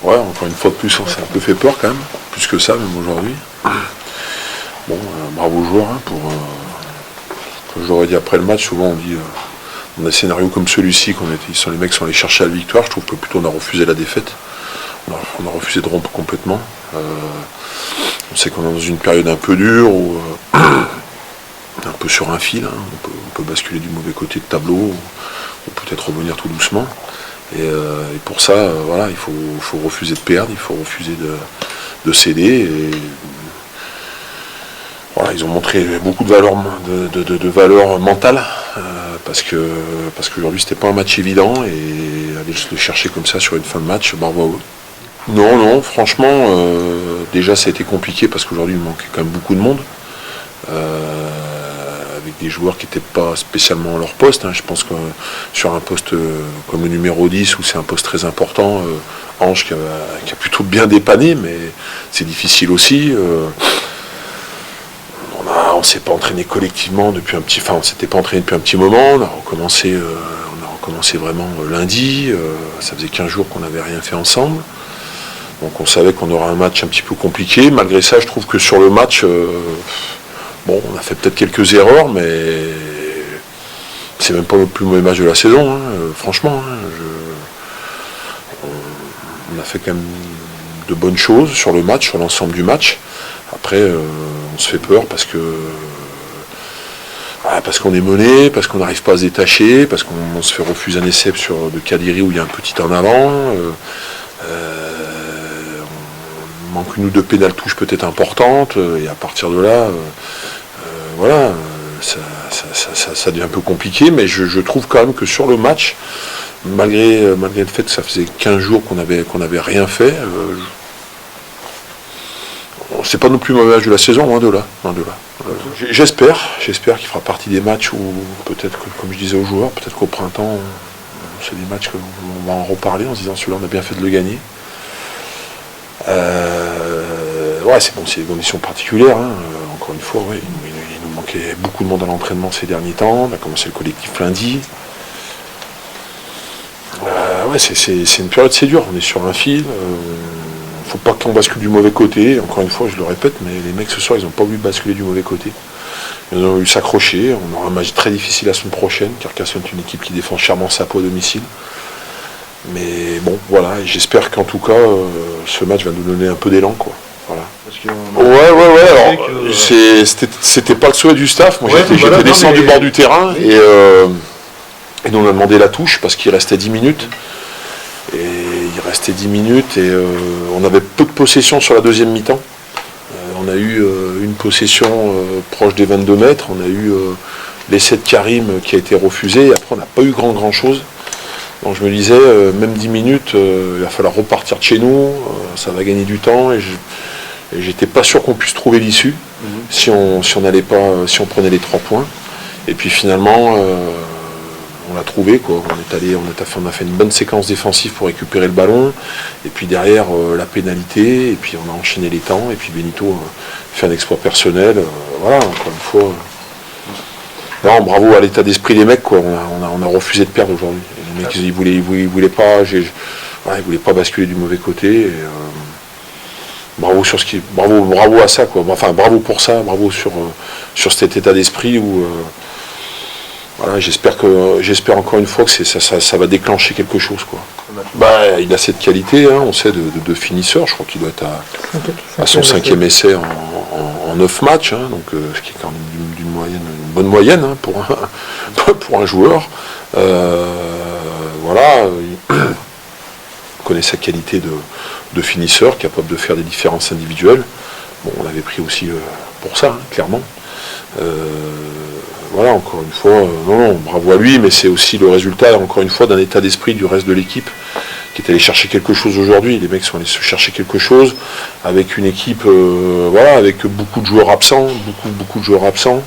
Ouais, encore une fois de plus, ça a un peu fait peur quand même, plus que ça même aujourd'hui. Bon, bravo aux joueurs comme je l'aurais dit après le match, souvent on dit dans des scénarios comme celui-ci, les mecs sont allés chercher la victoire, je trouve que plutôt on a refusé la défaite. On a refusé de rompre complètement. On sait qu'on est dans une période un peu dure, un peu sur un fil, hein. On peut basculer du mauvais côté de tableau, ou peut-être revenir tout doucement. Et pour ça, voilà, il faut refuser de perdre, il faut refuser de céder. Et voilà, ils ont montré beaucoup de valeur mentale, parce qu'aujourd'hui c'était pas un match évident, et aller le chercher comme ça sur une fin de match, bravo à eux. Non, franchement, déjà ça a été compliqué parce qu'aujourd'hui il manquait quand même beaucoup de monde, avec des joueurs qui n'étaient pas spécialement à leur poste. Je pense que sur un poste comme le numéro 10, où c'est un poste très important, Ange qui a plutôt bien dépanné, mais c'est difficile aussi. On s'est pas entraîné collectivement on s'était pas entraîné depuis un petit moment. On a recommencé vraiment lundi. Ça faisait 15 jours qu'on n'avait rien fait ensemble. Donc on savait qu'on aura un match un petit peu compliqué. Malgré ça, je trouve que sur le match, on a fait peut-être quelques erreurs, mais c'est même pas le plus mauvais match de la saison, franchement. On a fait quand même de bonnes choses sur le match, sur l'ensemble du match. Après, on se fait peur parce qu'on est mené, parce qu'on n'arrive pas à se détacher, parce qu'on se fait refuser un essai de Kadiri où il y a un petit en avant. On manque une ou deux pénales touches peut-être importantes, et à partir de là, ça devient un peu compliqué, mais je trouve quand même que sur le match, malgré le fait que ça faisait 15 jours qu'on avait rien fait, c'est pas non plus le mauvais match de la saison, loin de là. J'espère qu'il fera partie des matchs où, peut-être que, comme je disais aux joueurs, peut-être qu'au printemps, c'est des matchs qu'on va en reparler en se disant celui-là on a bien fait de le gagner. C'est des conditions particulières, encore une fois, il nous manquait beaucoup de monde à l'entraînement ces derniers temps. On a commencé le collectif lundi. C'est une période, c'est dur, on est sur un fil. Faut pas qu'on bascule du mauvais côté. Encore une fois, je le répète, mais les mecs ce soir, ils n'ont pas voulu basculer du mauvais côté. Ils ont voulu s'accrocher. On aura un match très difficile la semaine prochaine. Carcassonne est une équipe qui défend chèrement sa peau à domicile. Mais bon, voilà. Et j'espère qu'en tout cas, ce match va nous donner un peu d'élan, quoi. Voilà. Alors, c'était pas le souhait du staff. Moi, j'étais descendu du bord du terrain et nous on a demandé la touche parce qu'il restait 10 minutes. Et il restait 10 minutes et on avait peu de possession sur la deuxième mi-temps. On a eu une possession proche des 22 mètres. On a eu l'essai de Karim qui a été refusé. Et après, on n'a pas eu grand chose. Donc je me disais, même 10 minutes, il va falloir repartir de chez nous. Ça va gagner du temps. Et j'étais pas sûr qu'on puisse trouver l'issue si on prenait les 3 points. Et puis finalement, on l'a trouvé, quoi. On a fait une bonne séquence défensive pour récupérer le ballon, et puis derrière la pénalité, et puis on a enchaîné les temps, et puis Benito fait un exploit personnel. Encore une fois. Non, bravo à l'état d'esprit des mecs, quoi. On a refusé de perdre aujourd'hui. Les mecs, ils voulaient pas basculer du mauvais côté. Et, bravo à ça, quoi. Enfin, bravo pour ça, bravo sur cet état d'esprit où. J'espère encore une fois que ça va déclencher quelque chose, quoi. Il a cette qualité, on sait, de finisseur. Je crois qu'il doit être à son 5e essai en 9 matchs, donc ce qui est quand même une bonne moyenne pour un joueur. Il connaît sa qualité de finisseur, capable de faire des différences individuelles. Bon, on l'avait pris aussi pour ça, clairement. Encore une fois, bravo à lui, mais c'est aussi le résultat, encore une fois, d'un état d'esprit du reste de l'équipe qui est allé chercher quelque chose aujourd'hui. Les mecs sont allés se chercher quelque chose avec une équipe, avec beaucoup de joueurs absents, beaucoup de joueurs absents.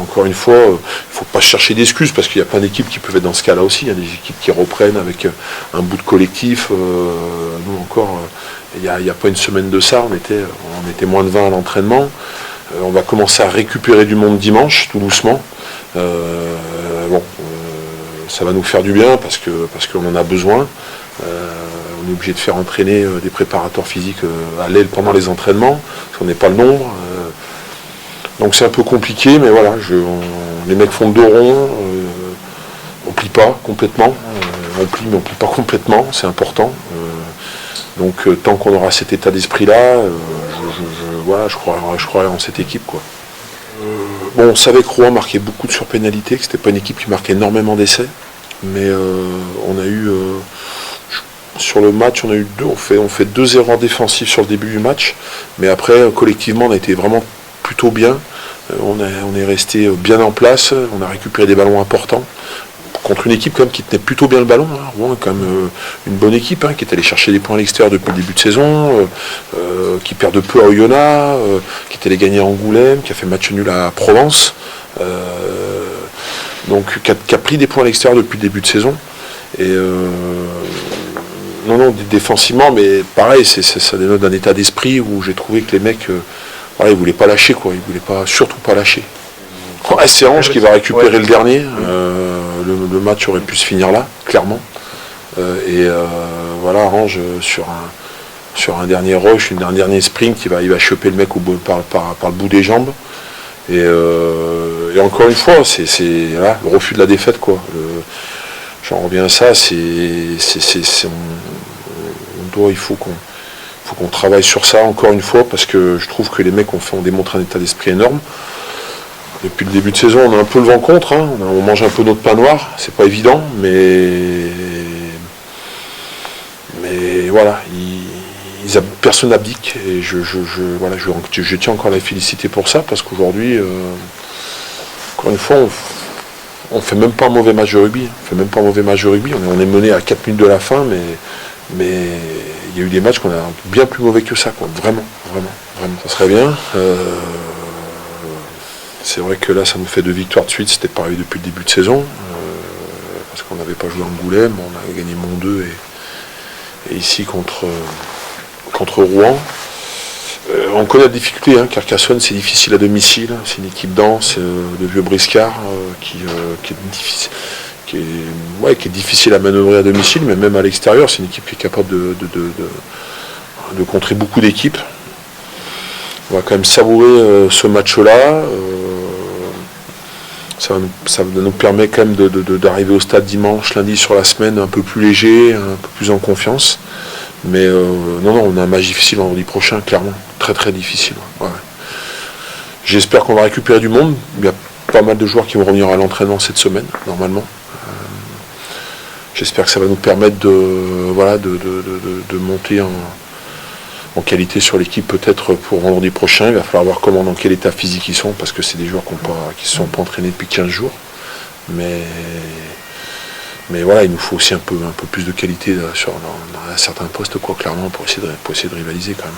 Encore une fois, il ne faut pas chercher d'excuses parce qu'il y a plein d'équipes qui peuvent être dans ce cas-là aussi. Il y a des équipes qui reprennent avec un bout de collectif. Nous encore, il n'y a pas une semaine de ça, on était moins de 20 à l'entraînement. On va commencer à récupérer du monde dimanche, tout doucement. Ça va nous faire du bien parce qu'on en a besoin. on est obligé de faire entraîner des préparateurs physiques à l'aile pendant les entraînements, parce qu'on n'est pas le nombre. Donc c'est un peu compliqué, mais voilà, les mecs font le dos rond, on plie pas complètement, on plie mais on plie pas complètement, c'est important. Donc tant qu'on aura cet état d'esprit-là, voilà, je crois en cette équipe, quoi. Bon, on savait que Rouen marquait beaucoup de surpénalités, que c'était pas une équipe qui marquait énormément d'essais, mais on a eu sur le match, on fait 2 erreurs défensives sur le début du match, mais après collectivement on a été vraiment plutôt bien. On est resté bien en place, on a récupéré des ballons importants contre une équipe quand même qui tenait plutôt bien le ballon. Rouen est quand même une bonne équipe, qui est allée chercher des points à l'extérieur depuis le début de saison, qui perd de peu à Oyonnax, qui est allé gagner à Angoulême, qui a fait match nul à Provence, donc qui a pris des points à l'extérieur depuis le début de saison. Et non, défensivement, mais pareil, ça dénote d'un état d'esprit où j'ai trouvé que les mecs, ils voulaient pas lâcher, quoi. Ils voulaient surtout pas lâcher. C'est Ange qui va récupérer le dernier. Le match aurait pu se finir là, clairement. Voilà, Ange sur un dernier rush, un dernier sprint, il va choper le mec par le bout des jambes. Et encore une fois, c'est le refus de la défaite, quoi. J'en reviens à ça, il faut qu'on travaille sur ça encore une fois, parce que je trouve que les mecs ont démontré un état d'esprit énorme. Depuis le début de saison, on a un peu le vent contre, on mange un peu notre pain noir, c'est pas évident, mais voilà, personne n'abdique, et je tiens encore à les féliciter pour ça, parce qu'aujourd'hui, encore une fois, on fait même pas un mauvais match de rugby, on est mené à 4 minutes de la fin, mais il y a eu des matchs qu'on a bien plus mauvais que ça, quoi. Vraiment, ça serait bien. C'est vrai que là, ça nous fait 2 victoires de suite, c'était pas arrivé depuis le début de saison, parce qu'on n'avait pas joué à Angoulême, on a gagné Mont 2 et ici contre Rouen. On connaît la difficulté, Carcassonne, c'est difficile à domicile, c'est une équipe dense, de vieux briscards, qui est difficile à manœuvrer à domicile, mais même à l'extérieur, c'est une équipe qui est capable de contrer beaucoup d'équipes. On va quand même savourer ce match-là. Ça nous permet quand même d'arriver au stade dimanche, lundi sur la semaine, un peu plus léger, un peu plus en confiance. Mais non, on a un match difficile vendredi prochain, clairement. Très très difficile. Ouais. J'espère qu'on va récupérer du monde. Il y a pas mal de joueurs qui vont revenir à l'entraînement cette semaine, normalement. J'espère que ça va nous permettre de monter en qualité sur l'équipe peut-être pour vendredi prochain. Il va falloir voir dans quel état physique ils sont, parce que c'est des joueurs qui ne se sont pas entraînés depuis 15 jours. Mais voilà, il nous faut aussi un peu plus de qualité dans certains postes, clairement, pour essayer de rivaliser quand même.